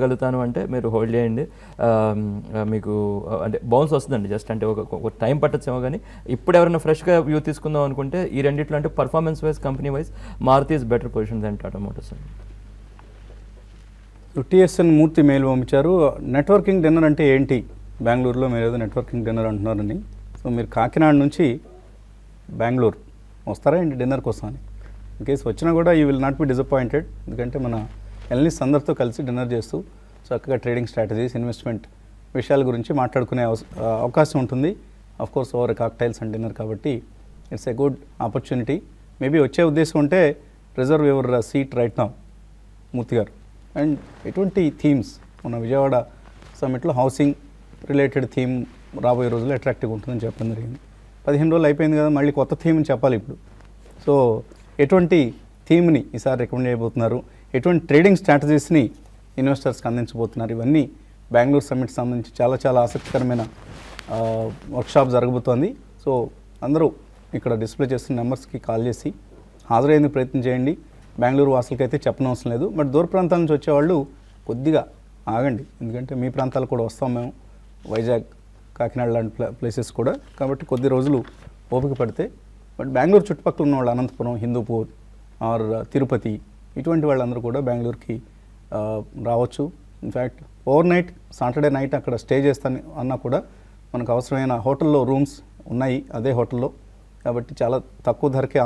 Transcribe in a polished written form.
గలుగుతాను అంటే మీరు హోల్డ్ చేయండి. మీకు అంటే బౌన్స్ వస్తుందండి. జస్ట్ అంటే ఒక టైం పట్టచ్చేమో కానీ ఇప్పుడు ఎవరైనా ఫ్రెష్గా వ్యూ తీసుకుందాం అనుకుంటే ఈ రెండిట్లో అంటే performance wise company wise Maruti is better position than Tata motors అండి. టిఎస్ఎన్ మూర్తి మెయిల్ పంపించారు. నెట్వర్కింగ్ డిన్నర్ అంటే ఏంటి? బెంగళూరులో మీరు ఏదో నెట్వర్కింగ్ డిన్నర్ అంటున్నారని. సో మీరు కాకినాడ నుంచి బెంగళూరు వస్తారా ఏంటి డిన్నర్ కోసం అని? ఇన్ కేసు వచ్చినా కూడా you will not be disappointed. ఎందుకంటే మన ఎల్నిస్ అందరితో కలిసి డిన్నర్ చేస్తూ చక్కగా ట్రేడింగ్ స్ట్రాటజీస్, ఇన్వెస్ట్మెంట్ విషయాల గురించి మాట్లాడుకునే అవకాశం ఉంటుంది. Course over cocktails and dinner కాబట్టి it's a good opportunity. Maybe వచ్చే ఉద్దేశం ఉంటే reserve your seat right now Murthy గారు. అండ్ ఎటువంటి థీమ్స్ మన విజయవాడ సమ్మిట్లో హౌసింగ్ రిలేటెడ్ థీమ్ రాబోయే రోజుల్లో అట్రాక్టివ్గా ఉంటుందని చెప్పడం జరిగింది. 15 రోజులు అయిపోయింది కదా, మళ్ళీ కొత్త థీమ్ని చెప్పాలి ఇప్పుడు. సో ఎటువంటి థీమ్ని ఈసారి రికమెండ్ చేయబోతున్నారు? ఎటువంటి ట్రేడింగ్ స్ట్రాటజీస్ని ఇన్వెస్టర్స్కి అందించబోతున్నారు? ఇవన్నీ బెంగళూరు సమ్మిట్ సంబంధించి చాలా చాలా ఆసక్తికరమైన వర్క్షాప్ జరగబోతోంది. సో అందరూ ఇక్కడ డిస్ప్లే చేస్తున్న నెంబర్స్కి కాల్ చేసి హాజరయ్యేందుకు ప్రయత్నం చేయండి. బెంగళూరు వాసులకైతే చెప్పనవసరం లేదు. బట్ దూర ప్రాంతాల నుంచి వచ్చేవాళ్ళు కొద్దిగా ఆగండి, ఎందుకంటే మీ ప్రాంతాలు కూడా వస్తాం మేము, వైజాగ్, కాకినాడ లాంటి ప్లేసెస్ కూడా. కాబట్టి కొద్ది రోజులు ఓపిక పడితే, బట్ బెంగళూరు చుట్టుపక్కల ఉన్న వాళ్ళు అనంతపురం, హిందూపూర్ ఆర్ తిరుపతి ఇటువంటి వాళ్ళందరూ కూడా బెంగళూరుకి రావచ్చు. In fact over night, Saturday night అక్కడ స్టే చేస్తాను అన్నా కూడా మనకు అవసరమైన హోటల్లో రూమ్స్ ఉన్నాయి అదే హోటల్లో. కాబట్టి చాలా తక్కువ ధరకే